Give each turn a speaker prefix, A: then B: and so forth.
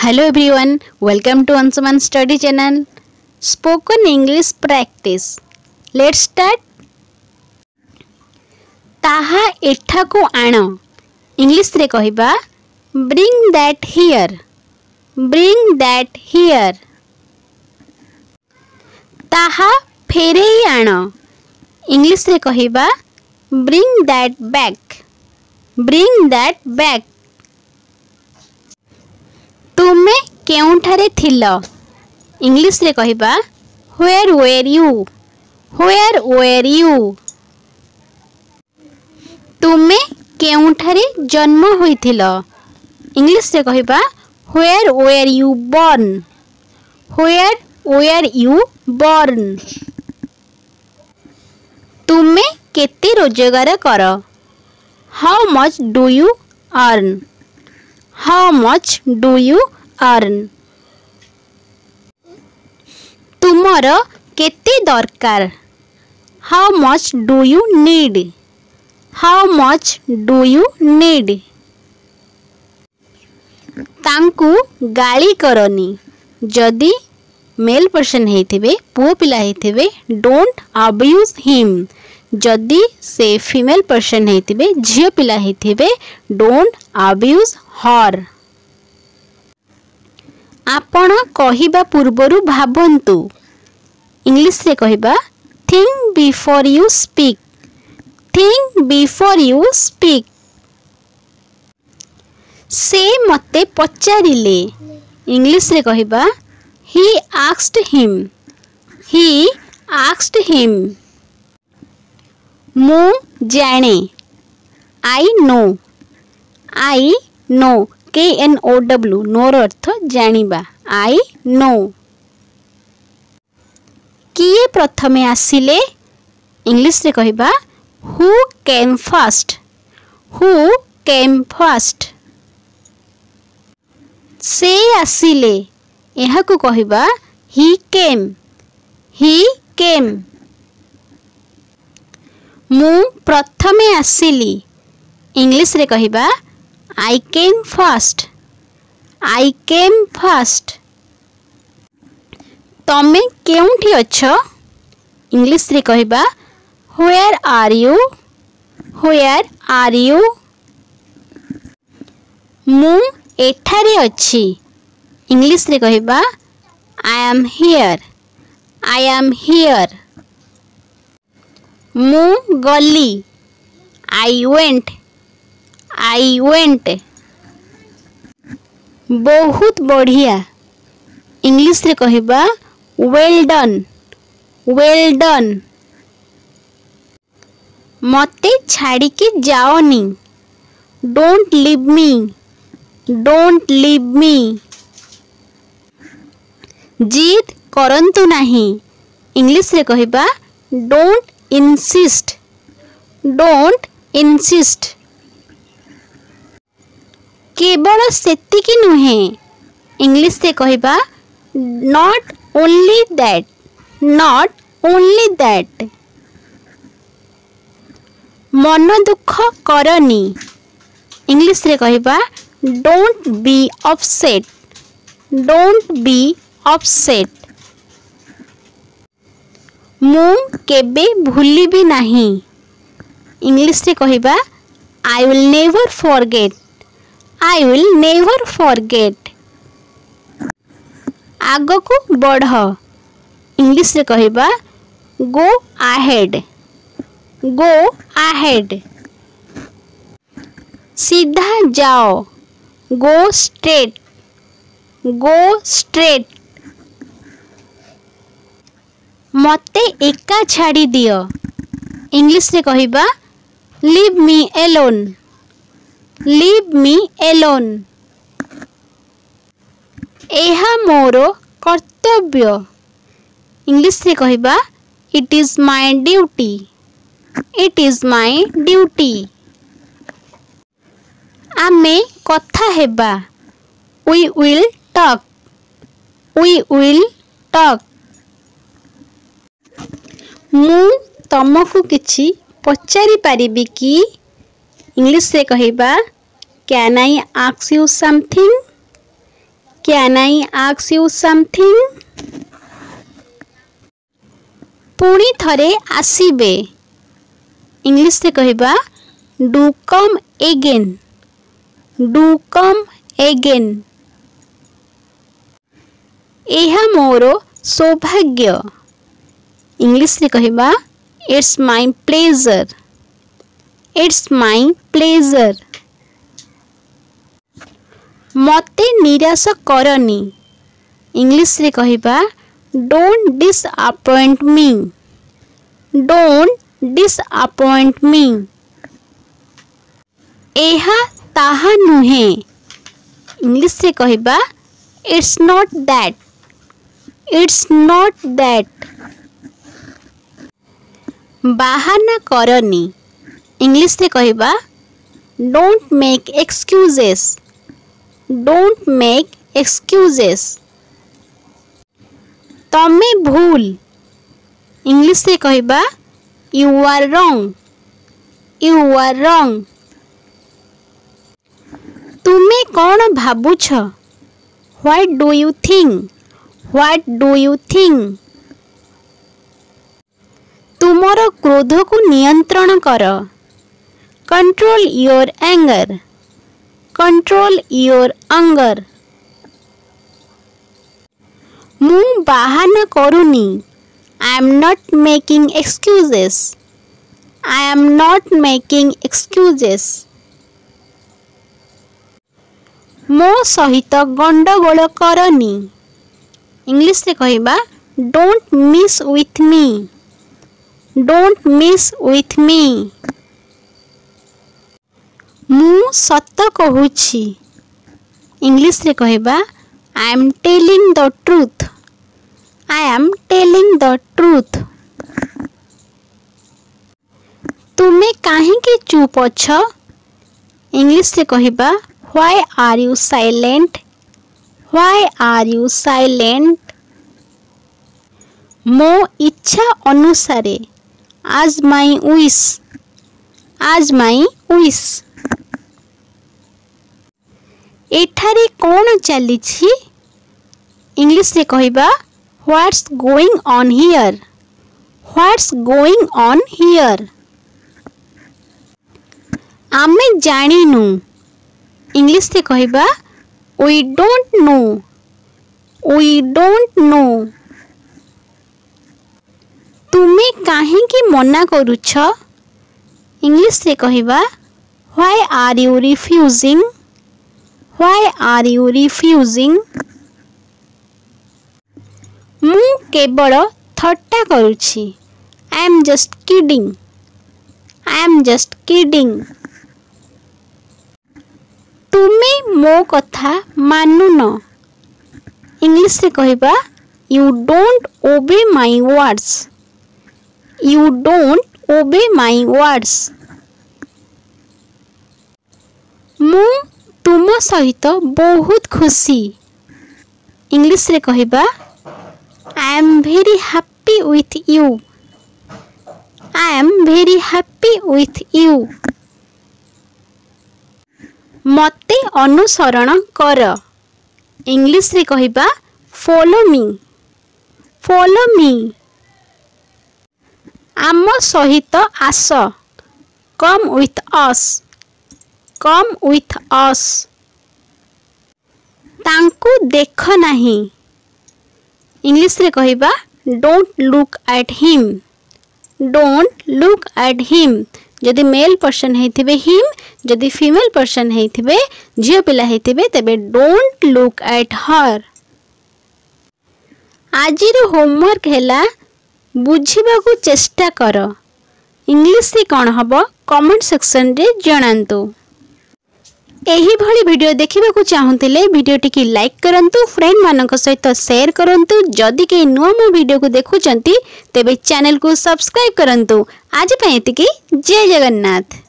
A: Hello everyone, welcome to Anshuman study channel. Spoken English practice. Let's start. ताहा एठाकु आण. English रे कहिबा bring that here. Bring that here. ताहा फेरेई आण. English रे कहिबा bring that back. Bring that back. तुमे केउंठारे Thiel. English रे कहिबा where were you. Where were you. तुमे केउंठारे जन्म होइथिल. इंग्लिश रे कहिबा where were you born. Where were you born. तुमे केते रोजगार कर. How much do you earn. How much do you earn. तुमर केते दरकार. How much do you need. How much do you need. तांकु गाली करनी. जदि मेल पर्सन हेथिबे पुओ पिला हेथिबे डोंट अब्यूज हिम. जदि से फीमेल पर्सन हेथिबे झियो पिला हेथिबे डोंट अब्यूज हर. आपण कहिबा पूर्वरु भाबंतु. इंग्लिश रे कहिबा think before you speak. Think before you speak. से मते पचारिले. इंग्लिश रे कहिबा he asked him. He asked him. मु जाने. I know. I know. KNOW नोर अर्थ जानिबा. I know. किए प्रथमे आसिले. इंग्लिश रे कहिबा who came first. Who came first. से आसिले. एहाकु कहिबा ही केम. ही केम. मु प्रथमे आसिली. इंग्लिश रे कहिबा I came first. I came first. तमे केउंठी अछ. इंग्लिश रे कहिबा where are you. Where are you. मु एठारे अछि. इंग्लिश रे कहिबा I am here. I am here. मु गली. I went. I went. बहुत बढ़िया. इंग्लिश रे कहिबा well done. Well done. मते छाड़ी के जाओनी. Don't leave me. Don't leave me. जिद करंतु नाही. इंग्लिश रे कहिबा don't insist. Don't insist. केवल सेतिकी नुहे. इंग्लिश रे कहिबा not only that. Not only that. मन दुख करनी. इंग्लिश रे कहिबा don't be upset. Don't be upset. मु केबे भूलिबी नाही. इंग्लिश रे कहिबा I will never forget. I will never forget. आगो को बढ़. इंग्लिश रे कहिबा go ahead. Go ahead. सीधा जाओ. Go straight. Go straight. मते एका छाड़ी दियो. इंग्लिश रे कहिबा leave me alone. Leave me alone. एहा मोरो कर्तव्य. इंग्लिश रे कहिबा it is my duty. It is my duty. आमे कथा हेबा. We will talk. We will talk. मु तमकु किछि पचारि पारिबी कि. इंग्लिश रे कहिबा Can I ask you something? Can I ask you something? पुणी थरे आसीबे इंग्लिश रे कहबा do come again do come again एहा मोर सौभाग्य इंग्लिश रे कहबा it's my pleasure it's my pleasure मते निराश करनी इंग्लिश रे कहबा don't disappoint me don't disappoint me एहा ताहा नुहे इंग्लिश रे कहबा it's not that it's not that बाहाना करनी इंग्लिश रे कहबा don't make excuses don't make excuses तमे भूल इंग्लिश रे कहबा you are wrong you are wrong तुमे कौन भाबुछ what do you think what do you think तुमर क्रोध को नियंत्रण कर control your anger control your anger मु बाहाना करूनी I am not making excuses I am not making excuses मो सहित गंडगोल करनी इंग्लिश रे कहबा don't mess with me don't mess with me मु सत कहूची इंग्लिश रे कहबा I am telling the truth I am telling the truth तुमे काहे के चुप अछ इंग्लिश रे कहबा why are you silent why are you silent मो इच्छा अनुसारे आज माई विश आज माई विश एठारे कौन चली इंग्लिश रे कहबा what's going on here what's going on here आमे जानिनु इंग्लिश रे कहबा we don't know we don't know तुमे काहे की मना करूछ इंग्लिश रे कहबा why are you refusing why are you refusing मु केवल थट्टा करूछि I am just kidding I am just kidding तुमे मो कथा मानुन इंग्लिश रे कहबा you don't obey my words you don't obey my words मु तुम सहित बहुत खुशी इंग्लिश रे कहबा I am very happy with you I am very happy with you मते अनुसरण कर इंग्लिश रे कहबा फॉलो मी फॉलो मी आम सहित आस come with us come with us तांकु देख नाही इंग्लिश रे कहबा don't look at him don't look at him जदि मेल पर्सन हेथिबे हिम जदि फीमेल पर्सन हेथिबे झियो पिला हेथिबे तबे डोंट लुक एट हर आजिर होमवर्क हैला बुझिबा को चेष्टा कर इंग्लिश रे कोन हबो कमेंट सेक्शन रे जणांतु एही भली वीडियो देखिबा को चाहुतिले वीडियोटी की लाइक करंतु फ्रेंड मानक सहित शेयर करंतु जदि के नुवा मो वीडियो को देखुचंती तेबे चैनल को सब्सक्राइब करंतु आज पय एतिकी जय जगन्नाथ।